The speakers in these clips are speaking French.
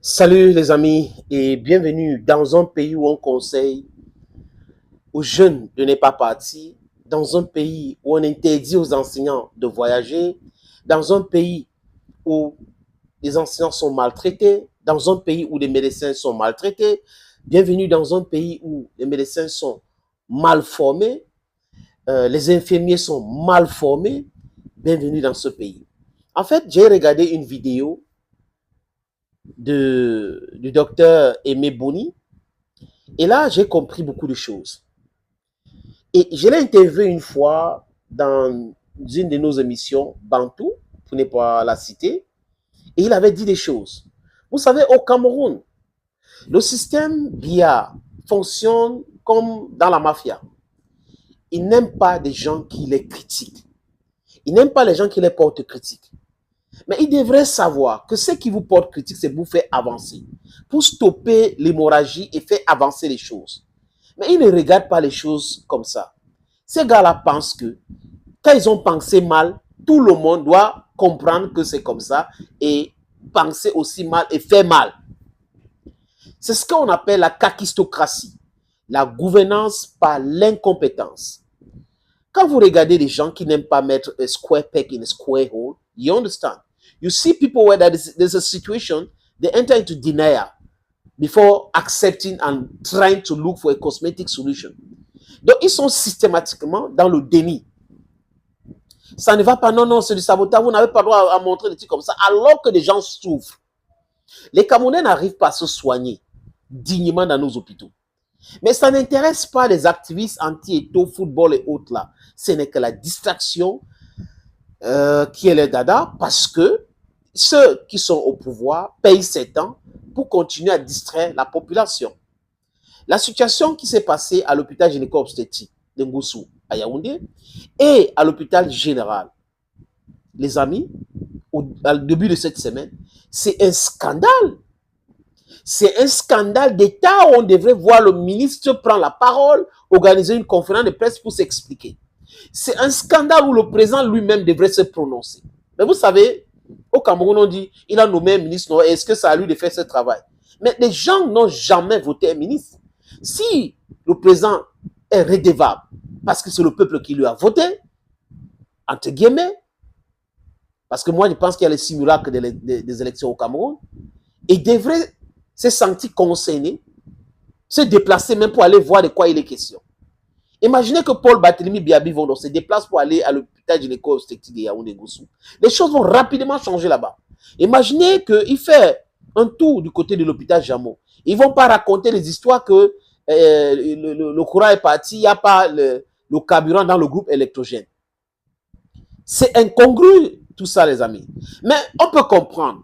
Salut les amis et bienvenue dans un pays où on conseille aux jeunes de ne pas partir, dans un pays où on interdit aux enseignants de voyager, dans un pays où les enseignants sont maltraités, dans un pays où les médecins sont maltraités, bienvenue dans un pays où les médecins sont mal formés, les infirmiers sont mal formés, bienvenue dans ce pays. En fait, j'ai regardé une vidéo du docteur Aimé Boni. Et là, j'ai compris beaucoup de choses. Et je l'ai interviewé une fois dans une de nos émissions, Bantou, pour ne pas la citer, et il avait dit des choses. Vous savez, au Cameroun, le système BIA fonctionne comme dans la mafia. Il n'aime pas des gens qui les critiquent. Il n'aime pas les gens qui les portent critique. Mais il devrait savoir que ce qui vous porte critique, c'est pour faire avancer, pour stopper l'hémorragie et faire avancer les choses. Mais ils ne regardent pas les choses comme ça. Ces gars-là pensent que quand ils ont pensé mal, tout le monde doit comprendre que c'est comme ça et penser aussi mal et faire mal. C'est ce qu'on appelle la kakistocratie, la gouvernance par l'incompétence. Quand vous regardez des gens qui n'aiment pas mettre a square peg in a square hole, you understand. You see people where there's a situation, they enter into denial before accepting and trying to look for a cosmetic solution. Donc, ils sont systématiquement dans le déni. Ça ne va pas, non, non, c'est du sabotage, vous n'avez pas le droit à montrer des trucs comme ça, alors que des gens souffrent. Les Camerounais n'arrivent pas à se soigner dignement dans nos hôpitaux. Mais ça n'intéresse pas les activistes anti-étau, football et autres là. Ce n'est que la distraction qui est le dada, parce que ceux qui sont au pouvoir payent 7 ans pour continuer à distraire la population. La situation qui s'est passée à l'hôpital gynéco-obstétrique de Ngoussou, à Yaoundé, et à l'hôpital général, les amis, au début de cette semaine, c'est un scandale. C'est un scandale d'État où on devrait voir le ministre prendre la parole, organiser une conférence de presse pour s'expliquer. C'est un scandale où le président lui-même devrait se prononcer. Mais vous savez, au Cameroun, on dit, il a nommé un ministre, est-ce que c'est à lui de faire ce travail? Mais les gens n'ont jamais voté un ministre. Si le président est redevable, parce que c'est le peuple qui lui a voté, entre guillemets, parce que moi je pense qu'il y a les simulacres des élections au Cameroun, il devrait se sentir concerné, se déplacer même pour aller voir de quoi il est question. Imaginez que Paul Barthélemy Biabi Vondo se déplace pour aller à l'hôpital gynéco-obstétrique de Yaoundé-Goussou. Les choses vont rapidement changer là-bas. Imaginez qu'il fait un tour du côté de l'hôpital Jameau. Ils ne vont pas raconter les histoires que le courant est parti, il n'y a pas le carburant dans le groupe électrogène. C'est incongru tout ça, les amis. Mais on peut comprendre.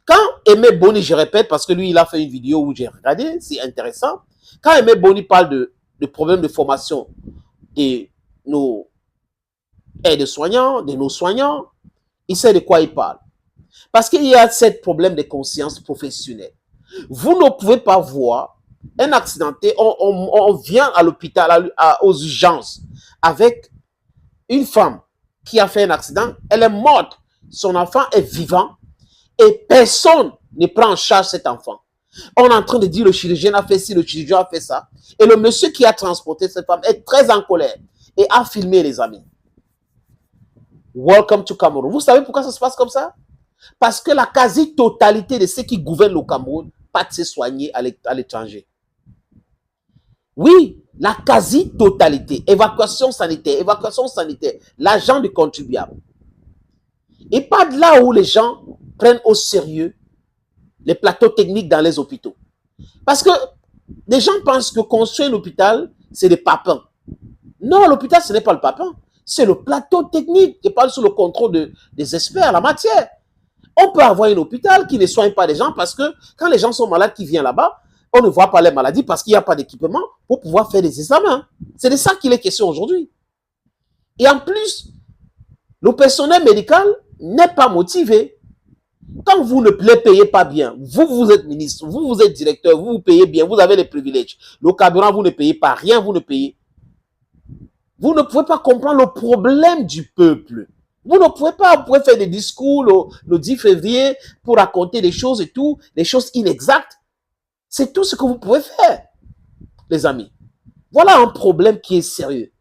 Quand Aimé Boni, je répète, parce que lui, il a fait une vidéo où j'ai regardé, c'est intéressant. Quand Aimé Boni parle de problèmes de formation de nos aides-soignants, de nos soignants, il sait de quoi il parle. Parce qu'il y a ce problème de conscience professionnelle. Vous ne pouvez pas voir un accidenté, on vient à l'hôpital, aux urgences, avec une femme qui a fait un accident, elle est morte, son enfant est vivant, et personne ne prend en charge cet enfant. On est en train de dire le chirurgien a fait ci, le chirurgien a fait ça. Et le monsieur qui a transporté cette femme est très en colère et a filmé les amis. Welcome to Cameroun. Vous savez pourquoi ça se passe comme ça? Parce que la quasi-totalité de ceux qui gouvernent le Cameroun partent se soigner à l'étranger. Oui, la quasi-totalité. Évacuation sanitaire, l'argent du contribuable. Et pas de là où les gens prennent au sérieux les plateaux techniques dans les hôpitaux. Parce que les gens pensent que construire un hôpital, c'est des papins. Non, l'hôpital, ce n'est pas le papin. C'est le plateau technique qui parle sous le contrôle des experts en la matière. On peut avoir un hôpital qui ne soigne pas les gens parce que quand les gens sont malades qui viennent là-bas, on ne voit pas les maladies parce qu'il n'y a pas d'équipement pour pouvoir faire des examens. C'est de ça qu'il est question aujourd'hui. Et en plus, le personnel médical n'est pas motivé. Quand vous ne les payez pas bien, vous êtes ministre, vous êtes directeur, vous payez bien, vous avez les privilèges. Le carburant, vous ne payez pas rien, vous ne payez. Vous ne pouvez pas comprendre le problème du peuple. Vous ne pouvez pas, vous pouvez faire des discours le 10 février pour raconter des choses et tout, des choses inexactes. C'est tout ce que vous pouvez faire, les amis. Voilà un problème qui est sérieux.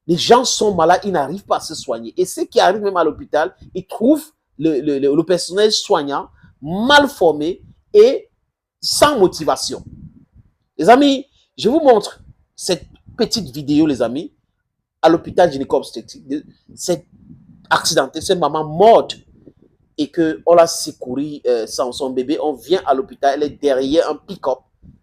Les gens sont malades, ils n'arrivent pas à se soigner. Et ceux qui arrivent même à l'hôpital, ils trouvent le personnel soignant mal formé et sans motivation. Les amis, je vous montre cette petite vidéo, les amis, à l'hôpital gynéco-obstétrique. Cette accidentée, cette maman morte et qu'on l'a secouru sans son bébé. On vient à l'hôpital, elle est derrière un pick-up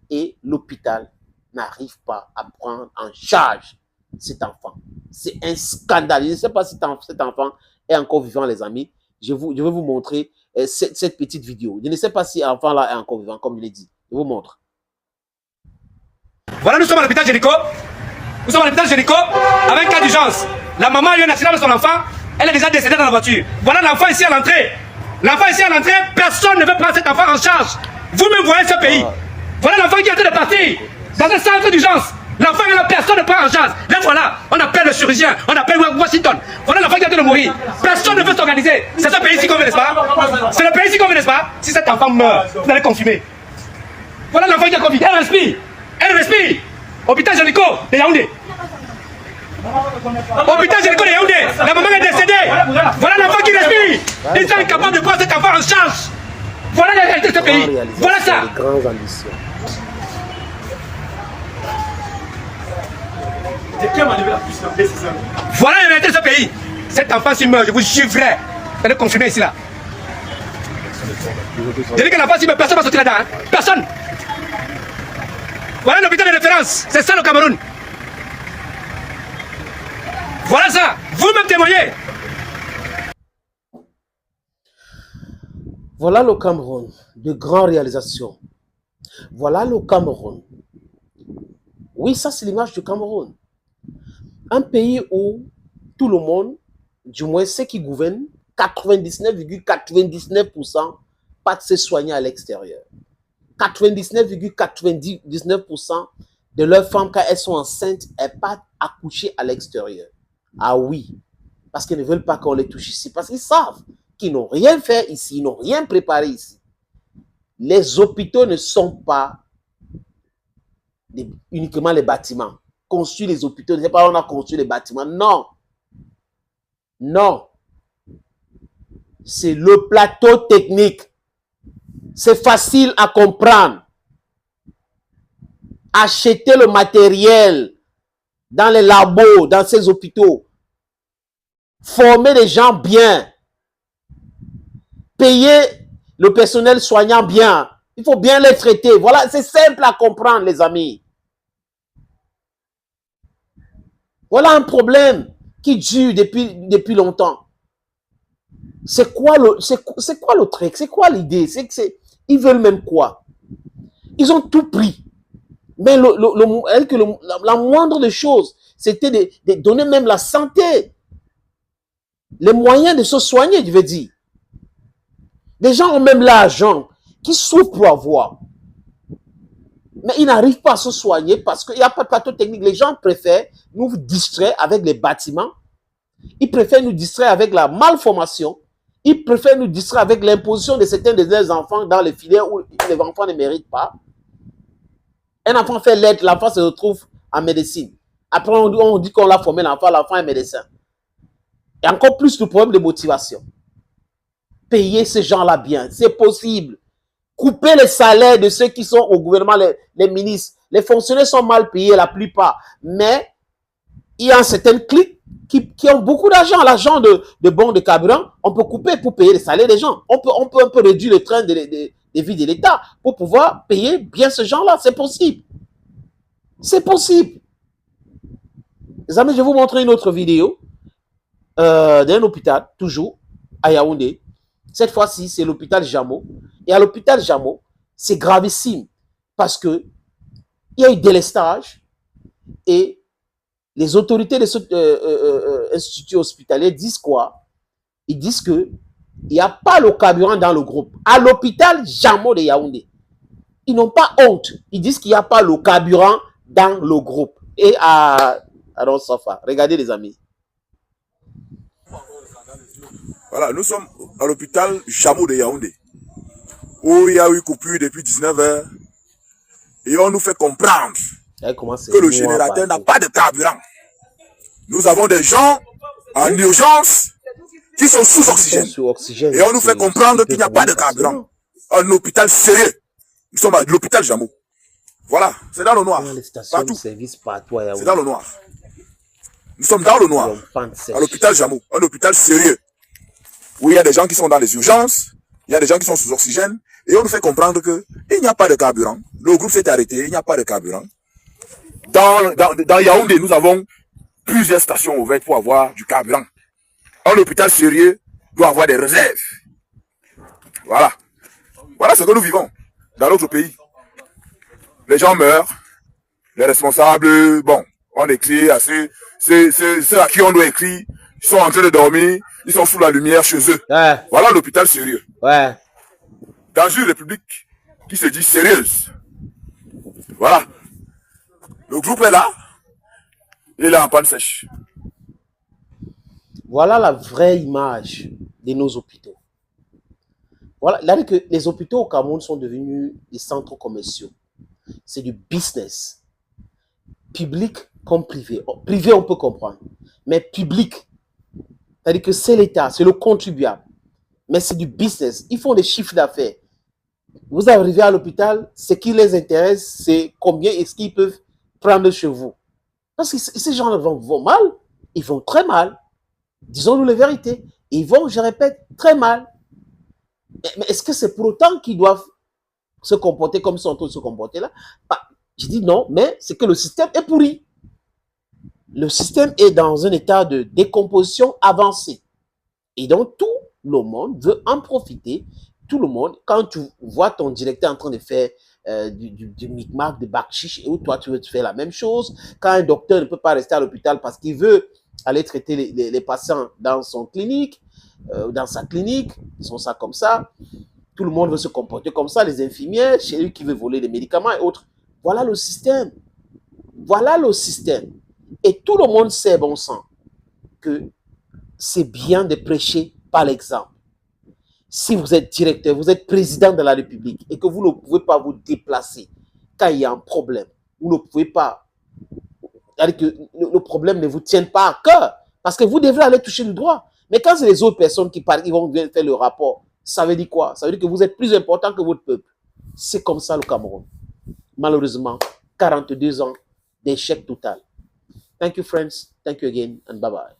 et l'hôpital n'arrive pas à prendre en charge cet enfant. C'est un scandale. Je ne sais pas si cet enfant est encore vivant, les amis. Je vais vous montrer cette petite vidéo. Je ne sais pas si l'enfant-là est encore vivant, comme je l'ai dit. Je vous montre. Voilà, nous sommes à l'hôpital Génico. Nous sommes à l'hôpital Génico avec un cas d'urgence. La maman a eu un accident avec son enfant. Elle est déjà décédée dans la voiture. Voilà l'enfant ici à l'entrée. L'enfant ici à l'entrée, personne ne veut prendre cet enfant en charge. Vous-même voyez ce pays. Voilà l'enfant qui est en train de partir dans un centre d'urgence. L'enfant est là, personne ne prend en charge. Là voilà, on appelle le chirurgien, on appelle Washington. Voilà l'enfant qui est en train de mourir. Personne ne veut s'organiser. C'est ce pays-ci qu'on veut, n'est-ce pas? C'est le pays-ci qu'on veut, n'est-ce pas? Si cet enfant meurt, vous allez confirmer. Voilà l'enfant qui a Covid. Elle respire. Elle respire. Hôpital Génico de Yaoundé. Hôpital Génico de Yaoundé. La maman est décédée. Voilà l'enfant qui respire. Ils sont incapables de prendre cet enfant en charge. Voilà la réalité de ce pays. Voilà ça. Voilà la réalité de ce pays. Cet enfant s'il meurt, je vous jure vrai. Vous allez confirmer ici là. Je dis que l'enfant s'il meurt, personne ne va sortir là-dedans. Hein? Personne. Voilà l'hôpital de référence. C'est ça le Cameroun. Voilà ça. Vous-même témoignez. Voilà le Cameroun. De grandes réalisations. Voilà le Cameroun. Oui, ça c'est l'image du Cameroun. Un pays où tout le monde, du moins ceux qui gouvernent, 99,99% pas de se soigner à l'extérieur. 99,99% de leurs femmes, quand elles sont enceintes, elles partent accoucher à l'extérieur. Ah oui, parce qu'ils ne veulent pas qu'on les touche ici, parce qu'ils savent qu'ils n'ont rien fait ici, ils n'ont rien préparé ici. Les hôpitaux ne sont pas uniquement les bâtiments. Construire les hôpitaux, ne sais pas, on a construit les bâtiments. Non. Non. C'est le plateau technique. C'est facile à comprendre. Acheter le matériel dans les labos, dans ces hôpitaux. Former les gens bien. Payer le personnel soignant bien. Il faut bien les traiter. Voilà, c'est simple à comprendre, les amis. Voilà un problème qui dure depuis longtemps. C'est quoi le truc? C'est quoi l'idée? Ils veulent même quoi? Ils ont tout pris. Mais la moindre des choses, c'était de donner même la santé. Les moyens de se soigner, je veux dire. Les gens ont même l'argent qui souffrent pour avoir. Mais ils n'arrivent pas à se soigner parce qu'il n'y a pas de plateau technique. Les gens préfèrent nous distraire avec les bâtiments. Ils préfèrent nous distraire avec la malformation. Ils préfèrent nous distraire avec l'imposition de certains de leurs enfants dans les filières où les enfants ne méritent pas. Un enfant fait lettre, l'enfant se retrouve en médecine. Après, on dit qu'on l'a formé, l'enfant est médecin. Et encore plus le problème de motivation. Payer ces gens-là bien, c'est possible. Couper les salaires de ceux qui sont au gouvernement, les ministres. Les fonctionnaires sont mal payés, la plupart. Mais il y a certaines cliques qui ont beaucoup d'argent. L'argent de bons de carburant, on peut couper pour payer les salaires des gens. On peut réduire le train de vie de l'État pour pouvoir payer bien ce gens-là. C'est possible. C'est possible. Les amis, je vais vous montrer une autre vidéo d'un hôpital, toujours, à Yaoundé. Cette fois-ci, c'est l'hôpital Jamo. Et à l'hôpital Jamo, c'est gravissime parce que il y a eu délestage et les autorités de cet institut hospitalier disent quoi? Ils disent que il n'y a pas le carburant dans le groupe. À l'hôpital Jamo de Yaoundé, ils n'ont pas honte. Ils disent qu'il n'y a pas le carburant dans le groupe. Et à Ronsofa, regardez les amis. Voilà, nous sommes à l'hôpital Jameau de Yaoundé, où il y a eu coupure depuis 19h, et on nous fait comprendre que le générateur n'a pas de carburant. Nous avons des gens en urgence qui sont sous oxygène. Et on nous fait comprendre qu'il n'y a pas de carburant. Un hôpital sérieux. Nous sommes à l'hôpital Jameau. Voilà, c'est dans le noir. Partout. C'est dans le noir. Nous sommes dans le noir. À l'hôpital Jameau. Un hôpital sérieux. Où il y a des gens qui sont dans les urgences. Il y a des gens qui sont sous oxygène. Et on nous fait comprendre qu'il n'y a pas de carburant. Le groupe s'est arrêté. Il n'y a pas de carburant. Dans Yaoundé, nous avons plusieurs stations ouvertes pour avoir du carburant. Un hôpital sérieux doit avoir des réserves. Voilà. Voilà ce que nous vivons dans notre pays. Les gens meurent. Les responsables, bon, on écrit assez. Ceux à qui on doit écrire, ils sont en train de dormir. Ils sont sous la lumière chez eux. Ouais. Voilà l'hôpital sérieux. Ouais. Dans une république qui se dit sérieuse. Voilà. Le groupe est là. Il est là en panne sèche. Voilà la vraie image de nos hôpitaux. Voilà, là que les hôpitaux au Cameroun sont devenus des centres commerciaux. C'est du business. Public comme privé. Privé, on peut comprendre. Mais public, c'est-à-dire que c'est l'État, c'est le contribuable. Mais c'est du business. Ils font des chiffres d'affaires. Vous arrivez à l'hôpital, ce qui les intéresse, c'est combien est-ce qu'ils peuvent prendre chez vous. Parce que ces gens-là vont mal, ils vont très mal. Disons-nous la vérité. Ils vont, je répète, très mal. Mais est-ce que c'est pour autant qu'ils doivent se comporter comme ils sont en train de se comporter là? Bah, je dis non, mais c'est que le système est pourri. Le système est dans un état de décomposition avancée. Et donc, tout le monde veut en profiter. Tout le monde, quand tu vois ton directeur en train de faire du micmac, de bakchiche, et où toi, tu veux te faire la même chose, quand un docteur ne peut pas rester à l'hôpital parce qu'il veut aller traiter les patients dans son clinique, dans sa clinique, ils sont ça comme ça. Tout le monde veut se comporter comme ça, les infirmières, chez lui qui veut voler les médicaments et autres. Voilà le système. Voilà le système. Et tout le monde sait, bon sang, que c'est bien de prêcher par l'exemple. Si vous êtes directeur, vous êtes président de la République et que vous ne pouvez pas vous déplacer quand il y a un problème, vous ne pouvez pas, c'est-à-dire que le problème ne vous tient pas à cœur parce que vous devrez aller toucher le droit. Mais quand c'est les autres personnes qui parlent, ils vont faire le rapport, ça veut dire quoi? Ça veut dire que vous êtes plus important que votre peuple. C'est comme ça le Cameroun. Malheureusement, 42 ans d'échec total. Thank you, friends. Thank you again, and bye-bye.